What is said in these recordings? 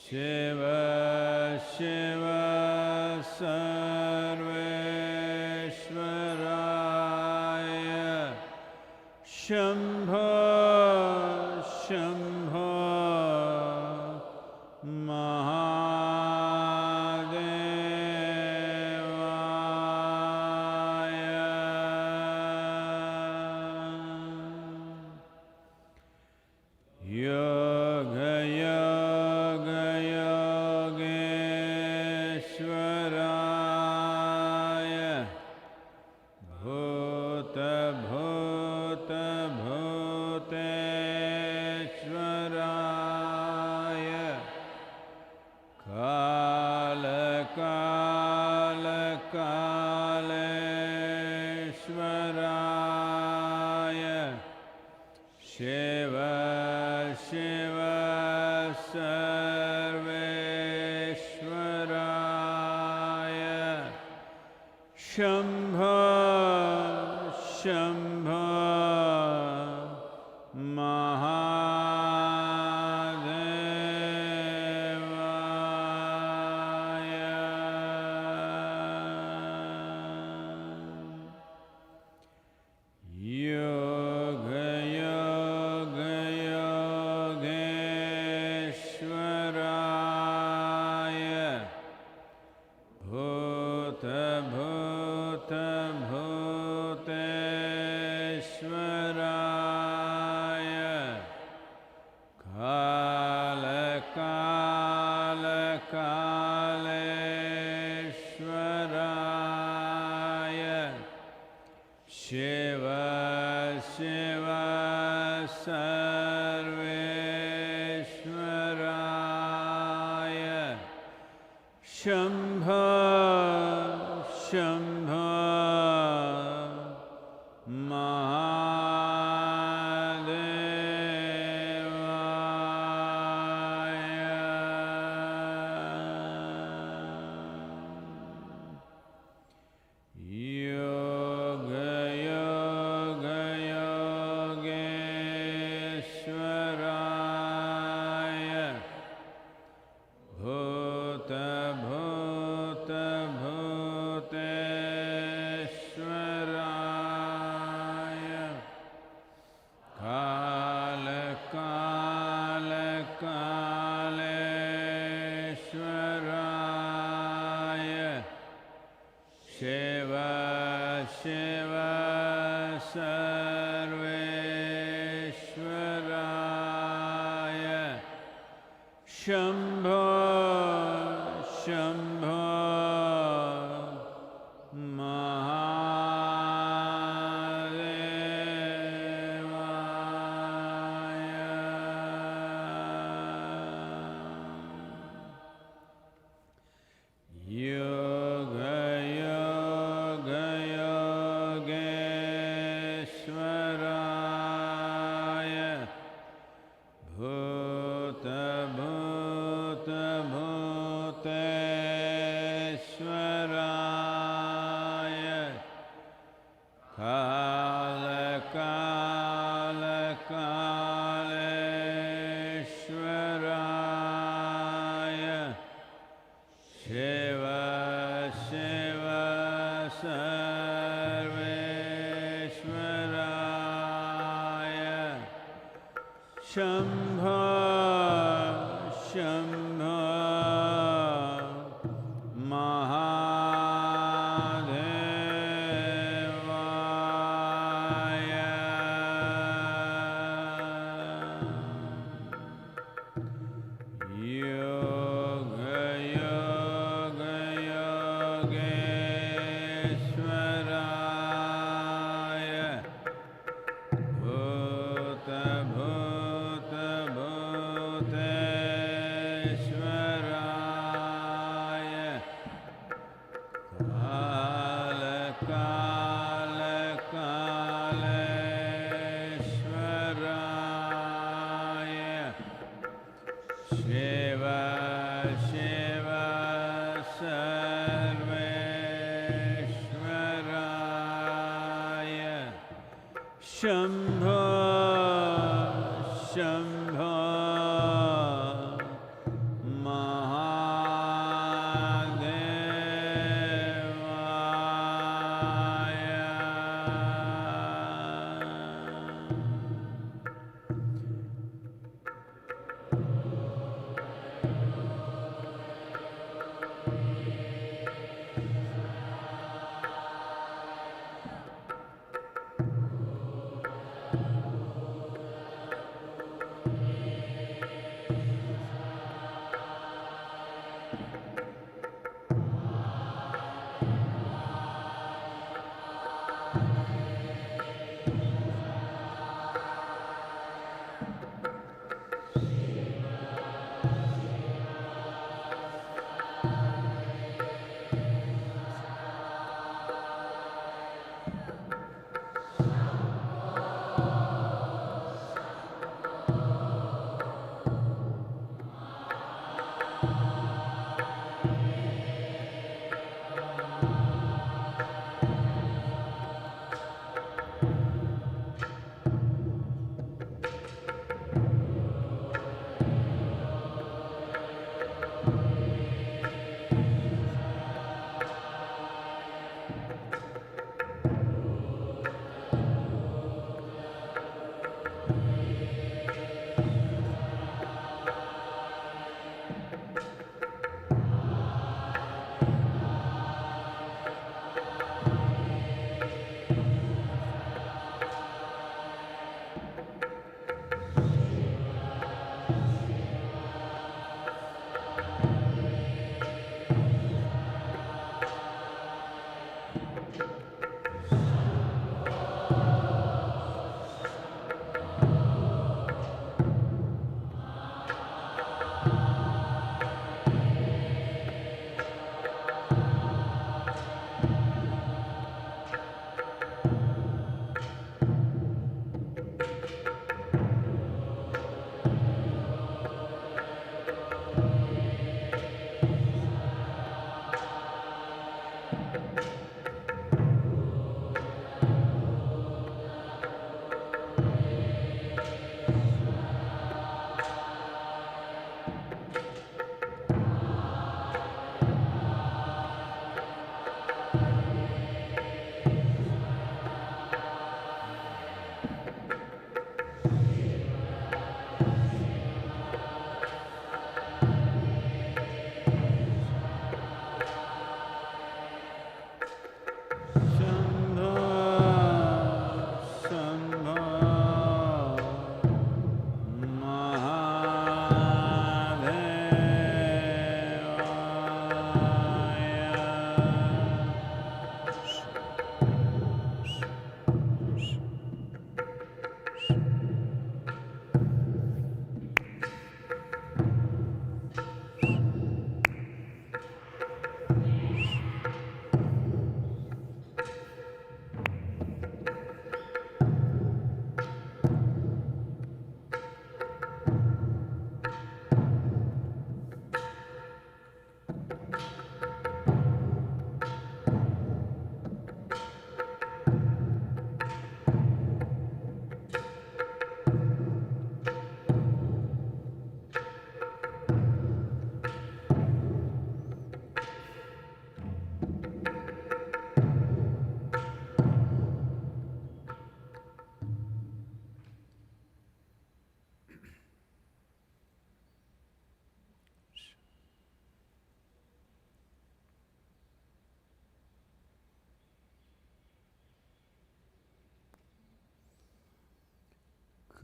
Shiva Shiva Sarveshwaraya Shambho Shambho Yoga Yoga Yogeshwaraya Bhuta Bhuta Bhuteshwaraya Kala Kala Kaleshwaraya Shiva Shiva Sarveshwaraya Shambho Shambho Yoga Yoga Yogeshwaraya Bhuta Bhuta Bhuteshwaraya Kala Kala Kaleshwaraya Shiva Shiva Sarveshwaraya Shambho Shambho Yoga Yoga Yogeshwaraya Bhuta Bhuta Bhuteshwaraya Kala Kala Kaleshwaraya Shiva Shiva Sarveshwaraya Shambho Shambho Yoga Yoga Yogeshwaraya Bhuta Bhuta Bhuteshwaraya Kala Kala Kaleshwaraya Shiva Shiva Sarveshwaraya Shambho Shambho Yoga Yoga Yogeshwaraya Bhuta Bhuta Bhuteshwaraya Kala Kala Kaleshwaraya Shiva Shiva Sarveshwaraya Shambho Shambho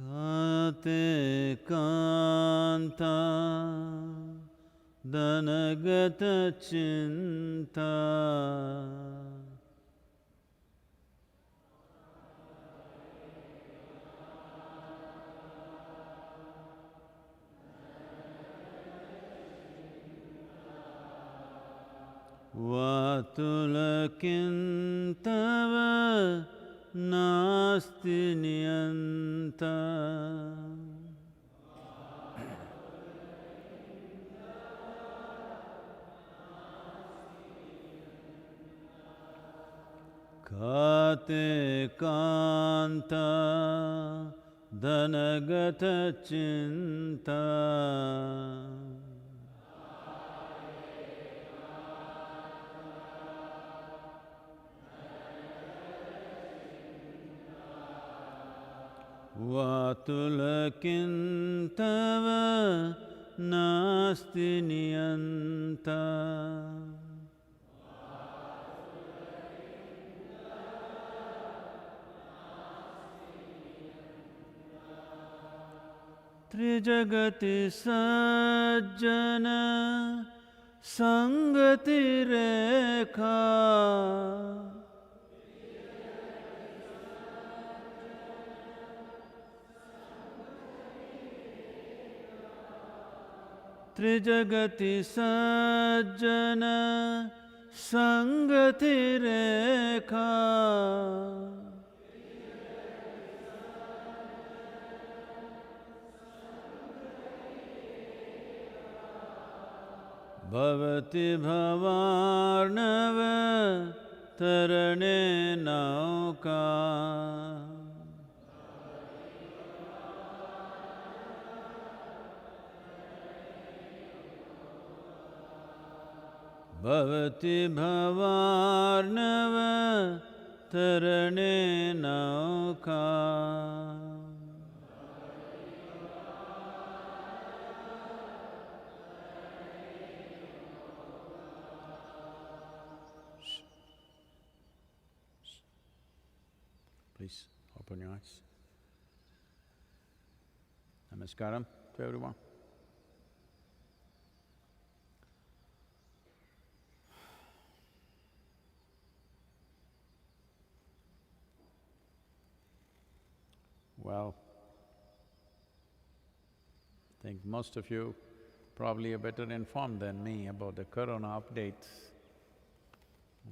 Kate kanta danagata chinta vatulakintava nasti niyanta Kate kanta dhanagata chinta vatulakintava nasti niyanta Trijagati sajjana sangati rekha Trijagati sajjana sangati rekha Bhavati bhavarnava tarane nauka Bhavati bhavarnava tarane nauka Please open your eyes. Namaskaram to everyone. Well, I think most of you probably are better informed than me about the corona updates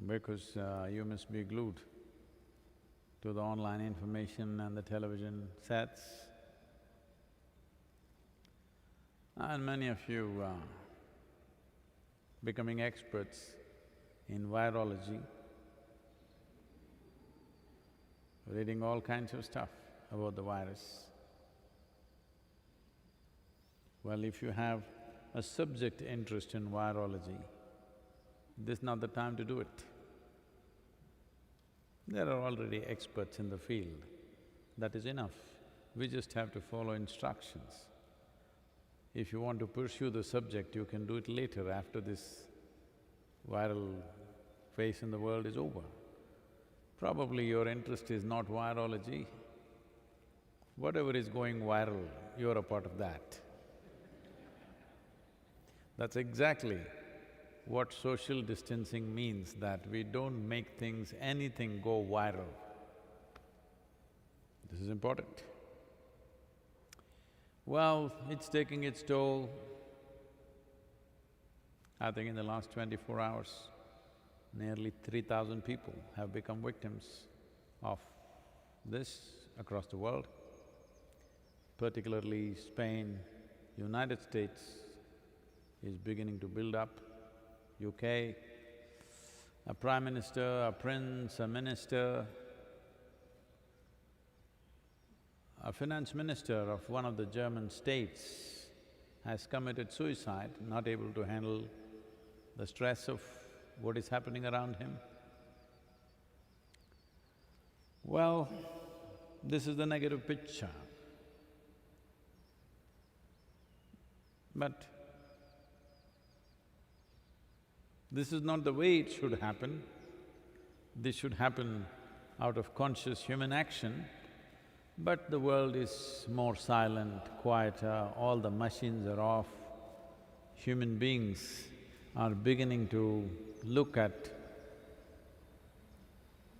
because you must be glued to the online information and the television sets. And many of you are becoming experts in virology, reading all kinds of stuff about the virus. Well, if you have a subject interest in virology, this is not the time to do it. There are already experts in the field, that is enough. We just have to follow instructions. If you want to pursue the subject, you can do it later after this viral phase in the world is over. Probably your interest is not virology. Whatever is going viral, you're a part of that. That's exactly what social distancing means, that we don't make things, anything go viral. This is important. Well, it's taking its toll. I think in the last 24 hours, nearly 3,000 people have become victims of this across the world, particularly Spain, United States is beginning to build up, UK, a prime minister, a prince, a minister, a finance minister of one of the German states has committed suicide, not able to handle the stress of what is happening around him. Well, this is the negative picture. But this is not the way it should happen. This should happen out of conscious human action. But the world is more silent, quieter, all the machines are off. Human beings are beginning to look at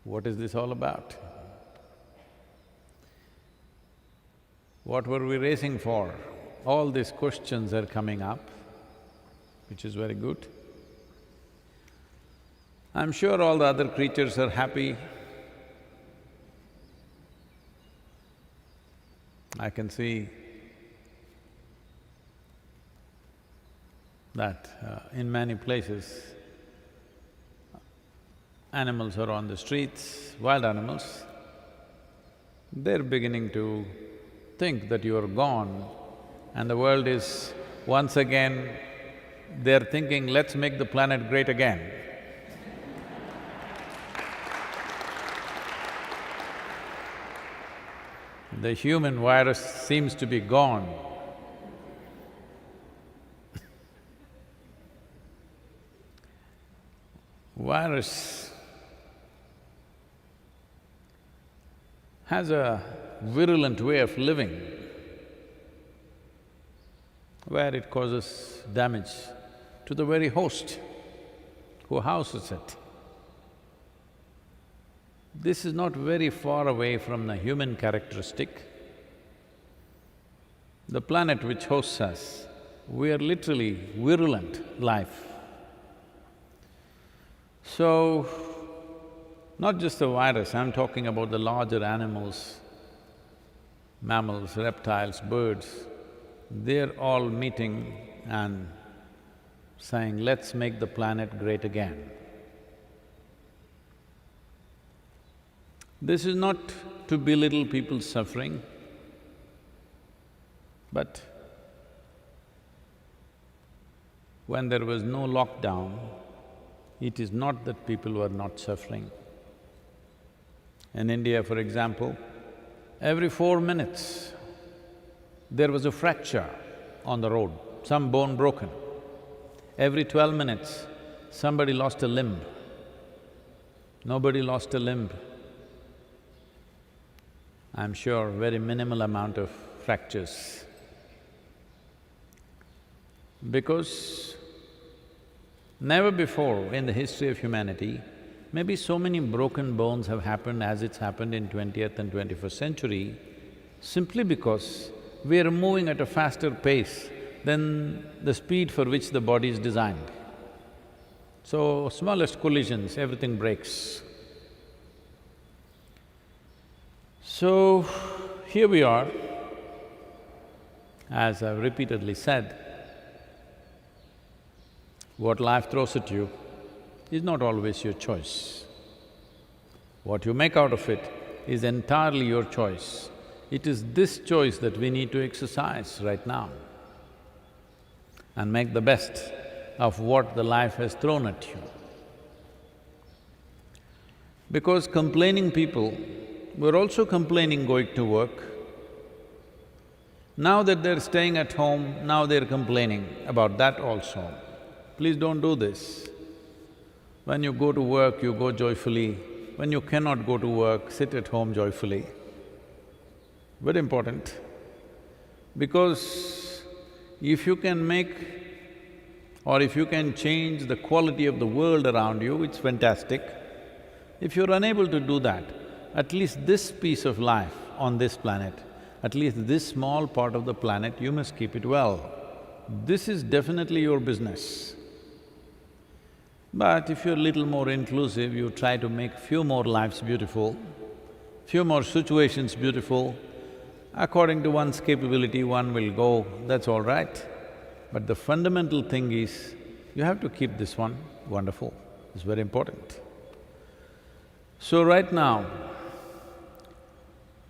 what is this all about? What were we racing for? All these questions are coming up, which is very good. I'm sure all the other creatures are happy. I can see that in many places, animals are on the streets, wild animals, they're beginning to think that you're gone and the world is once again, they're thinking, let's make the planet great again. The human virus seems to be gone. Virus has a virulent way of living where it causes damage to the very host who houses it. This is not very far away from the human characteristic. The planet which hosts us, we are literally virulent life. So, not just the virus, I'm talking about the larger animals, mammals, reptiles, birds, they're all meeting and saying, let's make the planet great again. This is not to belittle people's suffering, but when there was no lockdown, it is not that people were not suffering. In India, for example, every 4 minutes, there was a fracture on the road, some bone broken. Every 12 minutes, somebody lost a limb. Nobody lost a limb. I'm sure very minimal amount of fractures. Because never before in the history of humanity, maybe so many broken bones have happened as it's happened in 20th and 21st century, simply because we are moving at a faster pace than the speed for which the body is designed. So, smallest collisions, everything breaks. So, here we are, as I've repeatedly said, what life throws at you is not always your choice. What you make out of it is entirely your choice. It is this choice that we need to exercise right now and make the best of what the life has thrown at you. Because complaining people were also complaining going to work. Now that they're staying at home, now they're complaining about that also. Please don't do this. When you go to work, you go joyfully. When you cannot go to work, sit at home joyfully. Very important. Because if you can make or if you can change the quality of the world around you, it's fantastic. If you're unable to do that, at least this piece of life on this planet, at least this small part of the planet, you must keep it well. This is definitely your business. But if you're a little more inclusive, you try to make few more lives beautiful, few more situations beautiful, according to one's capability, one will go, that's all right. But the fundamental thing is, you have to keep this one wonderful, it's very important. So right now,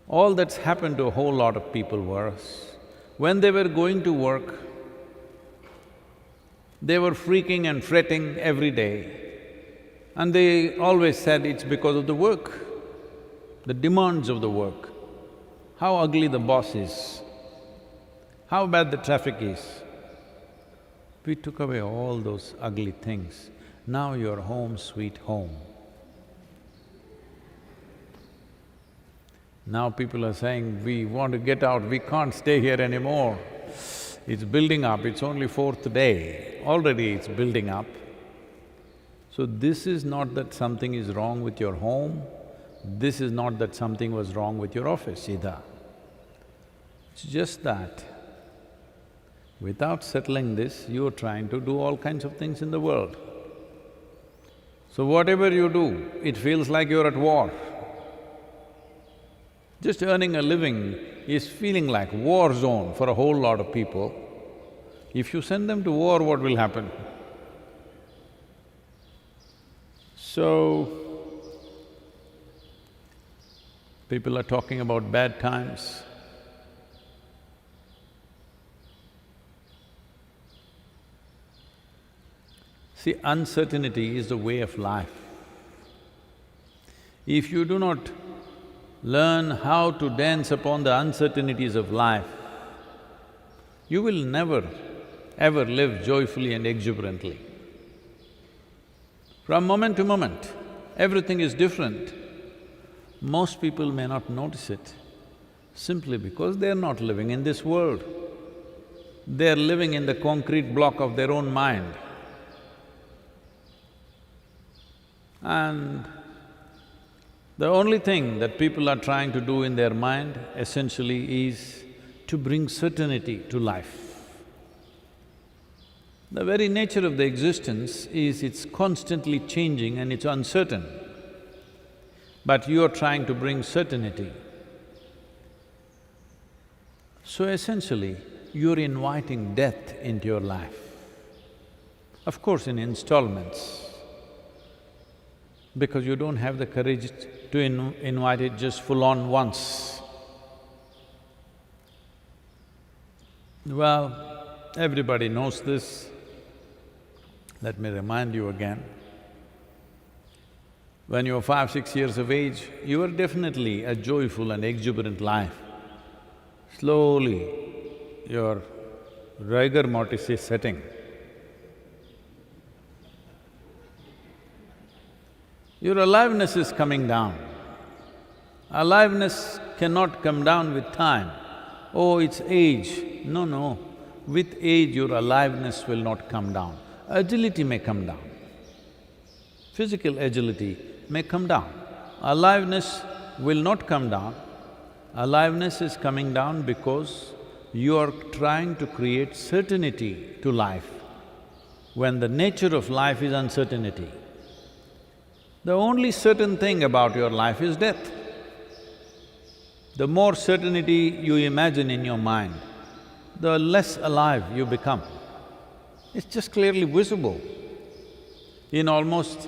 all that's happened to a whole lot of people was, when they were going to work, they were freaking and fretting every day. And they always said it's because of the work, the demands of the work, how ugly the boss is, how bad the traffic is. We took away all those ugly things. Now you're home sweet home. Now people are saying, we want to get out, we can't stay here anymore. It's building up, it's only fourth day, already it's building up. So this is not that something is wrong with your home, this is not that something was wrong with your office either. It's just that without settling this, you're trying to do all kinds of things in the world. So whatever you do, it feels like you're at war. Just earning a living is feeling like war zone for a whole lot of people. If you send them to war, what will happen? So, people are talking about bad times. See, uncertainty is the way of life. If you do not learn how to dance upon the uncertainties of life, you will never ever live joyfully and exuberantly. From moment to moment, everything is different. Most people may not notice it simply because they're not living in this world. They're living in the concrete block of their own mind. And the only thing that people are trying to do in their mind essentially is to bring certainty to life. The very nature of the existence is it's constantly changing and it's uncertain. But you are trying to bring certainty. So essentially, you're inviting death into your life. Of course, in installments, because you don't have the courage to invite it just full-on once. Well, everybody knows this. Let me remind you again. When you were 5, 6 years of age, you were definitely a joyful and exuberant life. Slowly, your rigor mortis is setting. Your aliveness is coming down. Aliveness cannot come down with time. Oh, it's age. No, no. With age, your aliveness will not come down. Agility may come down. Physical agility may come down. Aliveness will not come down. Aliveness is coming down because you are trying to create certainty to life, when the nature of life is uncertainty. The only certain thing about your life is death. The more certainty you imagine in your mind, the less alive you become. It's just clearly visible. In almost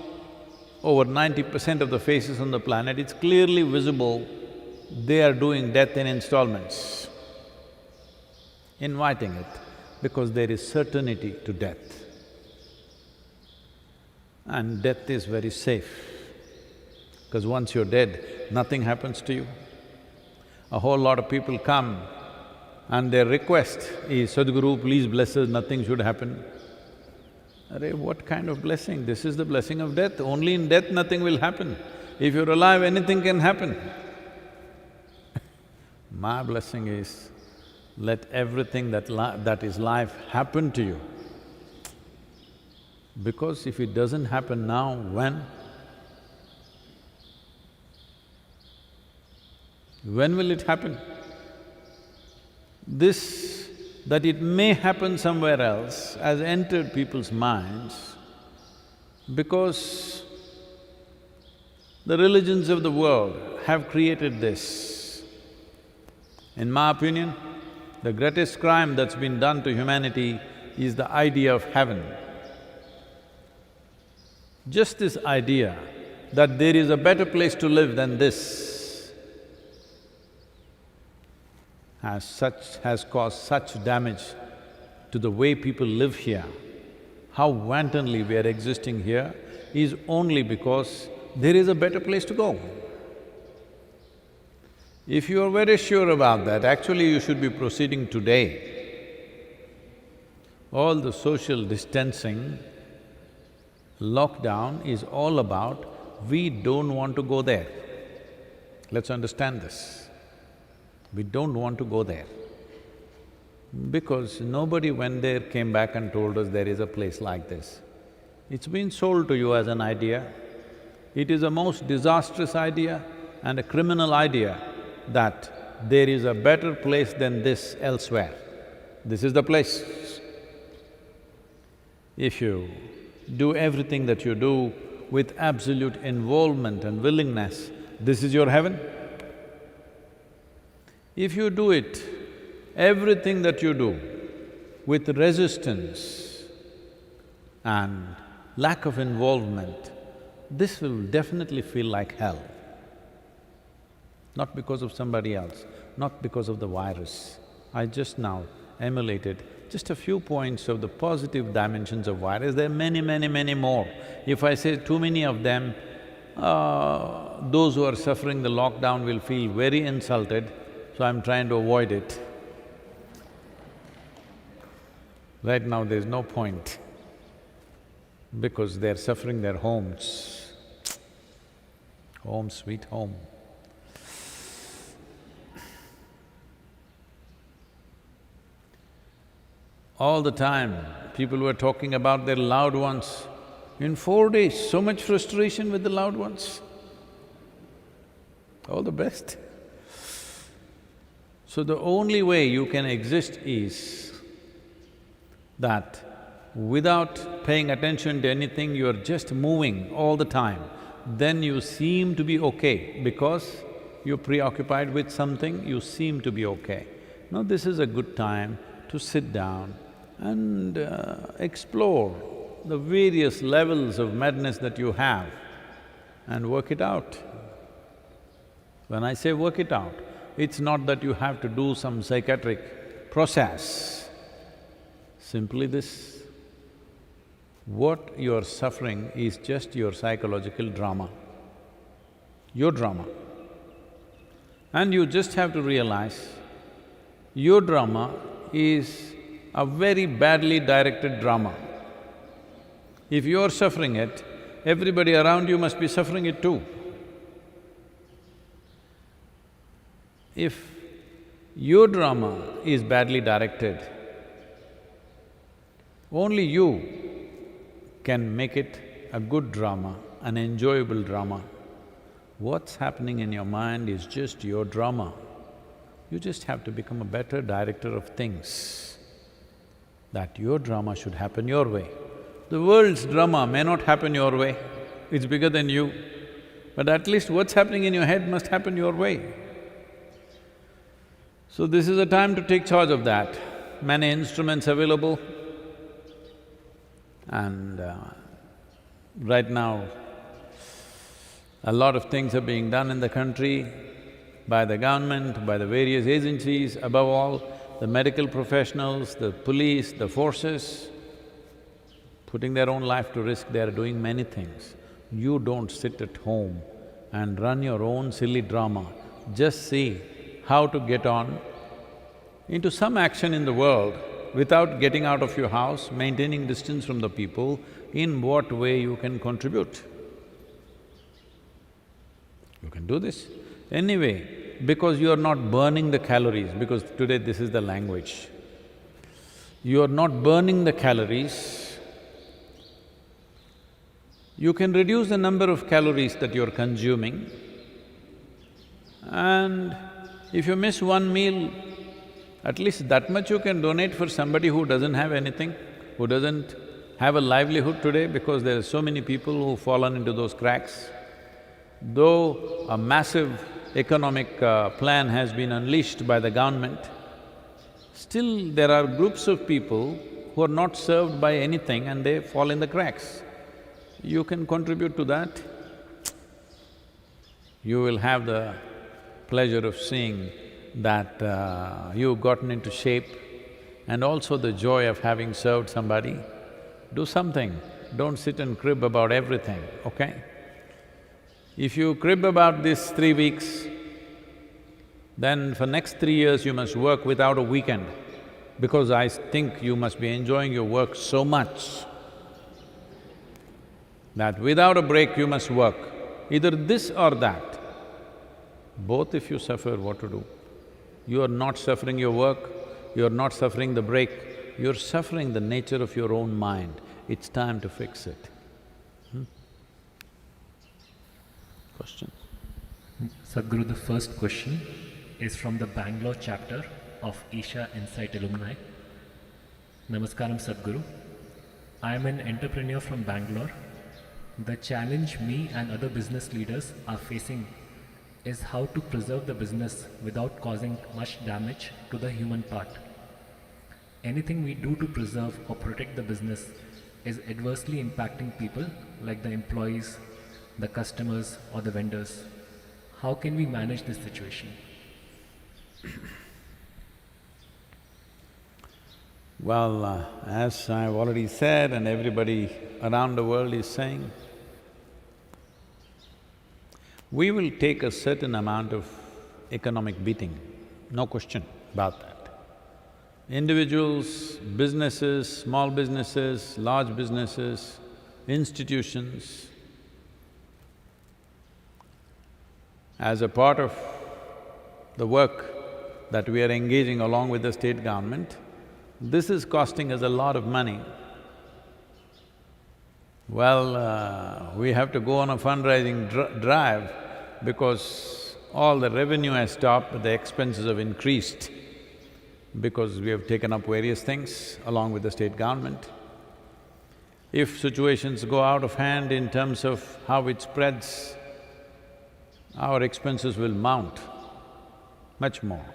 over 90% of the faces on the planet, it's clearly visible they are doing death in installments, inviting it, because there is certainty to death. And death is very safe, because once you're dead, nothing happens to you. A whole lot of people come and their request is, Sadhguru, please bless us, nothing should happen. Arey, what kind of blessing? This is the blessing of death. Only in death nothing will happen. If you're alive, anything can happen. My blessing is, let everything that is life happen to you. Because if it doesn't happen now, when? When will it happen? This, that it may happen somewhere else, has entered people's minds because the religions of the world have created this. In my opinion, the greatest crime that's been done to humanity is the idea of heaven. Just this idea that there is a better place to live than this has caused such damage to the way people live here. How wantonly we are existing here is only because there is a better place to go. If you are very sure about that, actually you should be proceeding today. All the social distancing, lockdown is all about, we don't want to go there. Let's understand this. We don't want to go there. Because nobody went there, came back and told us there is a place like this. It's been sold to you as an idea. It is a most disastrous idea and a criminal idea that there is a better place than this elsewhere. This is the place. If you do everything that you do with absolute involvement and willingness, this is your heaven. If you do it, everything that you do with resistance and lack of involvement, this will definitely feel like hell. Not because of somebody else, not because of the virus. I just now emulated just a few points of the positive dimensions of virus. There are many, many, many more. If I say too many of them, those who are suffering the lockdown will feel very insulted, so I'm trying to avoid it. Right now there's no point, because they're suffering their homes. Home sweet home. All the time, people were talking about their loved ones. In 4 days, so much frustration with the loved ones. All the best. So the only way you can exist is that without paying attention to anything, you're just moving all the time. Then you seem to be okay because you're preoccupied with something, you seem to be okay. Now this is a good time to sit down and explore the various levels of madness that you have and work it out. When I say work it out, it's not that you have to do some psychiatric process. Simply this, what you're suffering is just your psychological drama, your drama. And you just have to realize, your drama is a very badly directed drama. If you're suffering it, everybody around you must be suffering it too. If your drama is badly directed, only you can make it a good drama, an enjoyable drama. What's happening in your mind is just your drama. You just have to become a better director of things, that your drama should happen your way. The world's drama may not happen your way, it's bigger than you, but at least what's happening in your head must happen your way. So this is a time to take charge of that. Many instruments available, and right now, a lot of things are being done in the country by the government, by the various agencies, above all, the medical professionals, the police, the forces, putting their own life to risk, they are doing many things. You don't sit at home and run your own silly drama. Just see how to get on into some action in the world without getting out of your house, maintaining distance from the people, in what way you can contribute. You can do this. Anyway, because you are not burning the calories, because today this is the language. You are not burning the calories, you can reduce the number of calories that you're consuming, and if you miss one meal, at least that much you can donate for somebody who doesn't have anything, who doesn't have a livelihood today, because there are so many people who've fallen into those cracks. Though a massive economic plan has been unleashed by the government, still there are groups of people who are not served by anything and they fall in the cracks. You can contribute to that. You will have the pleasure of seeing that you've gotten into shape, and also the joy of having served somebody. Do something, don't sit and crib about everything, okay? If you crib about this 3 weeks, then for next 3 years you must work without a weekend, because I think you must be enjoying your work so much that without a break you must work, either this or that. Both if you suffer, what to do? You are not suffering your work, you are not suffering the break, you're suffering the nature of your own mind. It's time to fix it. Question? Sadhguru, the first question is from the Bangalore chapter of Isha Insight Alumni. Namaskaram Sadhguru. I am an entrepreneur from Bangalore. The challenge me and other business leaders are facing is how to preserve the business without causing much damage to the human part. Anything we do to preserve or protect the business is adversely impacting people like the employees, the customers or the vendors. How can we manage this situation? Well, as I've already said and everybody around the world is saying, we will take a certain amount of economic beating, no question about that. Individuals, businesses, small businesses, large businesses, institutions, as a part of the work that we are engaging along with the state government, this is costing us a lot of money. Well, we have to go on a fundraising drive because all the revenue has stopped, but the expenses have increased because we have taken up various things along with the state government. If situations go out of hand in terms of how it spreads, our expenses will mount much more.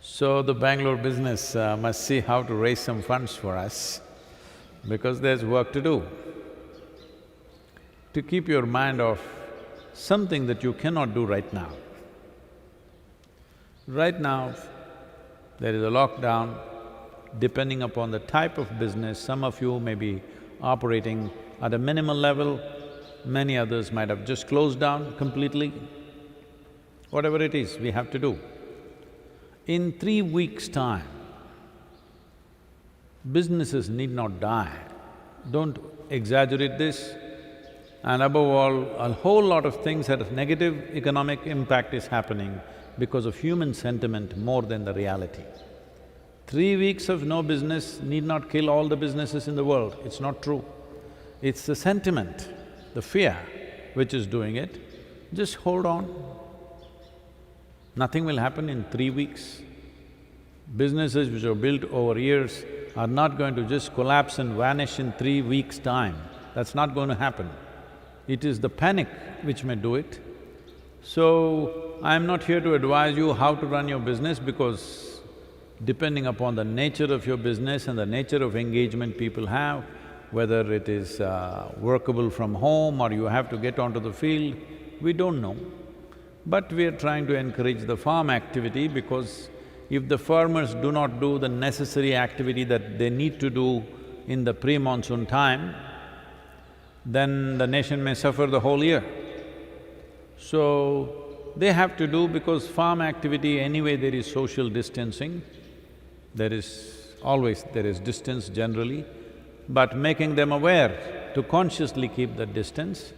So the Bangalore business must see how to raise some funds for us because there's work to do. To keep your mind off something that you cannot do right now. Right now, there is a lockdown. Depending upon the type of business, some of you may be operating at a minimal level, many others might have just closed down completely. Whatever it is, we have to do. In 3 weeks' time, businesses need not die. Don't exaggerate this. And above all, a whole lot of things that have negative economic impact is happening because of human sentiment more than the reality. 3 weeks of no business need not kill all the businesses in the world, it's not true. It's the sentiment, the fear which is doing it. Just hold on. Nothing will happen in 3 weeks. Businesses which are built over years are not going to just collapse and vanish in 3 weeks' time. That's not going to happen. It is the panic which may do it. So, I'm not here to advise you how to run your business because depending upon the nature of your business and the nature of engagement people have, whether it is workable from home or you have to get onto the field, we don't know. But we are trying to encourage the farm activity because if the farmers do not do the necessary activity that they need to do in the pre-monsoon time, then the nation may suffer the whole year. So, they have to do because farm activity anyway there is social distancing, there is distance generally, but making them aware to consciously keep that distance.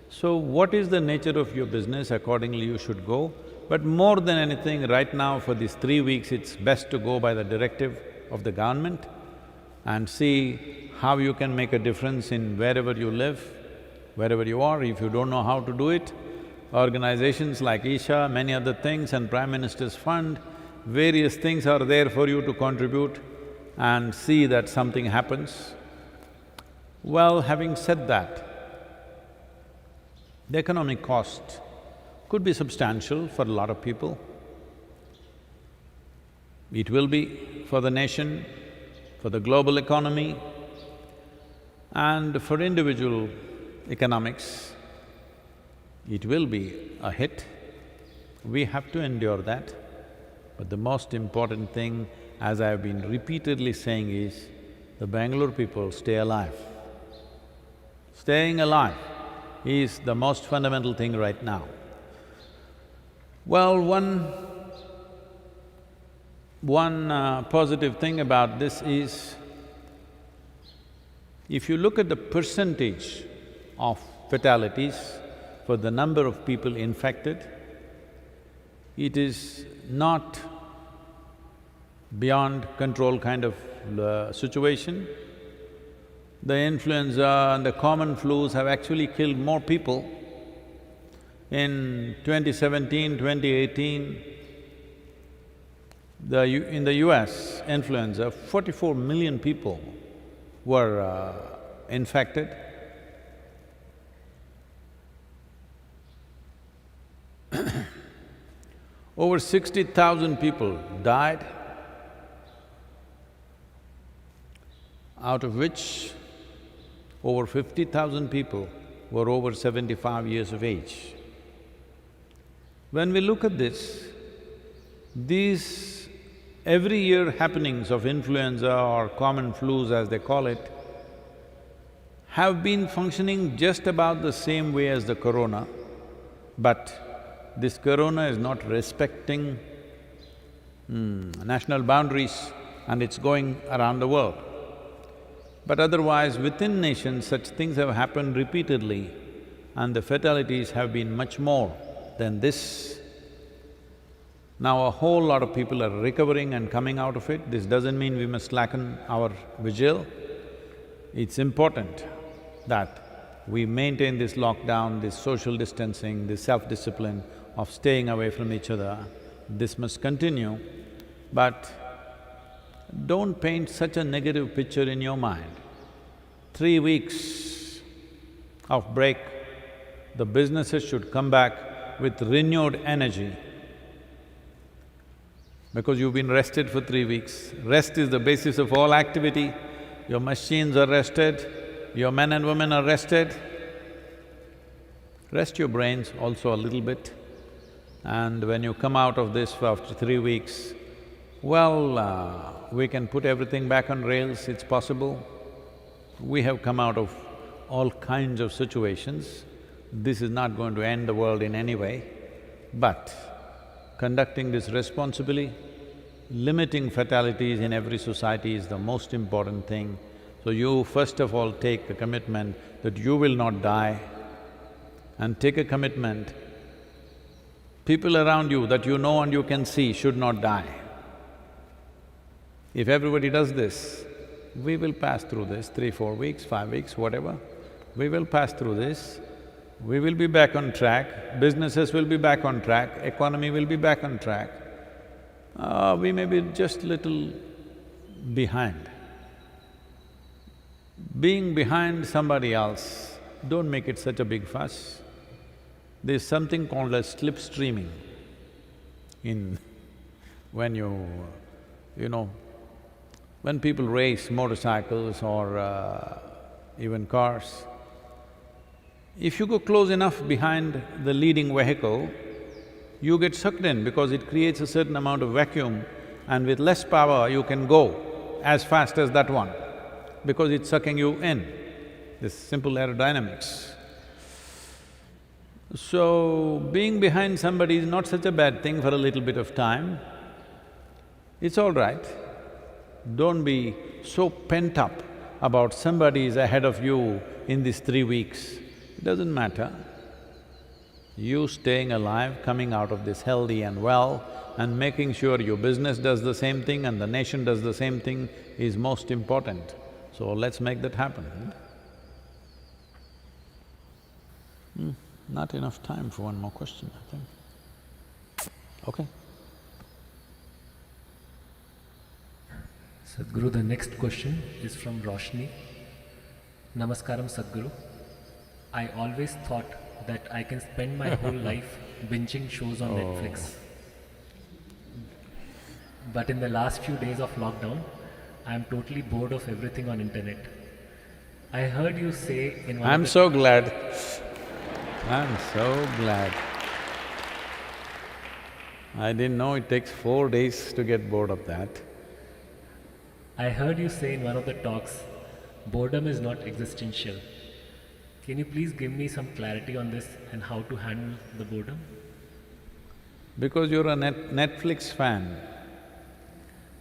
So, what is the nature of your business, accordingly you should go. But more than anything, right now for these 3 weeks, it's best to go by the directive of the government and see how you can make a difference in wherever you live, wherever you are. If you don't know how to do it, organizations like Isha, many other things and Prime Minister's Fund, various things are there for you to contribute and see that something happens. Well, having said that, the economic cost could be substantial for a lot of people. It will be for the nation, for the global economy, and for individual economics, it will be a hit. We have to endure that. But the most important thing, as I have been repeatedly saying, is the Bangalore people stay alive. Staying alive is the most fundamental thing right now. Well, one positive thing about this is, if you look at the percentage of fatalities for the number of people infected, it is not beyond control kind of situation. The influenza and the common flus have actually killed more people. In 2017, 2018, in the US, influenza, 44 million people were infected. Over 60,000 people died, out of which over 50,000 people were over 75 years of age. When we look at this, these every year happenings of influenza or common flus as they call it, have been functioning just about the same way as the corona, but this corona is not respecting national boundaries and it's going around the world. But otherwise, within nations, such things have happened repeatedly and the fatalities have been much more than this. Now a whole lot of people are recovering and coming out of it. This doesn't mean we must slacken our vigil. It's important that we maintain this lockdown, this social distancing, this self-discipline of staying away from each other. This must continue, but don't paint such a negative picture in your mind. 3 weeks of break, the businesses should come back with renewed energy because you've been rested for 3 weeks. Rest is the basis of all activity. Your machines are rested, your men and women are rested. Rest your brains also a little bit. And when you come out of this after 3 weeks, well, we can put everything back on rails, it's possible. We have come out of all kinds of situations. This is not going to end the world in any way, but conducting this responsibly, limiting fatalities in every society is the most important thing. So you first of all take a commitment that you will not die, and take a commitment, people around you that you know and you can see should not die. If everybody does this, we will pass through this 3, 4 weeks, 5 weeks, whatever. We will pass through this, we will be back on track, businesses will be back on track, economy will be back on track. We may be just little behind. Being behind somebody else, don't make it such a big fuss. There's something called as slipstreaming in… when you know, when people race motorcycles or even cars, if you go close enough behind the leading vehicle, you get sucked in because it creates a certain amount of vacuum, and with less power you can go as fast as that one because it's sucking you in. This simple aerodynamics. So, being behind somebody is not such a bad thing for a little bit of time. It's all right. Don't be so pent up about somebody is ahead of you in these 3 weeks. It doesn't matter. You staying alive, coming out of this healthy and well, and making sure your business does the same thing and the nation does the same thing is most important. So let's make that happen. Not enough time for one more question, I think. Okay. Sadhguru, the next question is from Roshni. Namaskaram, Sadhguru. I always thought that I can spend my whole life binging shows on Netflix. But in the last few days of lockdown, I am totally bored of everything on internet. I heard you say in one I'm so glad. I'm so glad. I didn't know it takes 4 days to get bored of that. I heard you say in one of the talks, boredom is not existential. Can you please give me some clarity on this and how to handle the boredom? Because you're a Netflix fan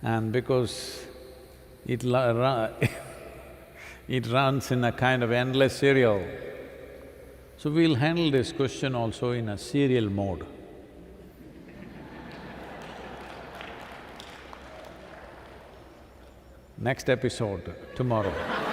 and because it runs in a kind of endless serial, so we'll handle this question also in a serial mode. Next episode, tomorrow.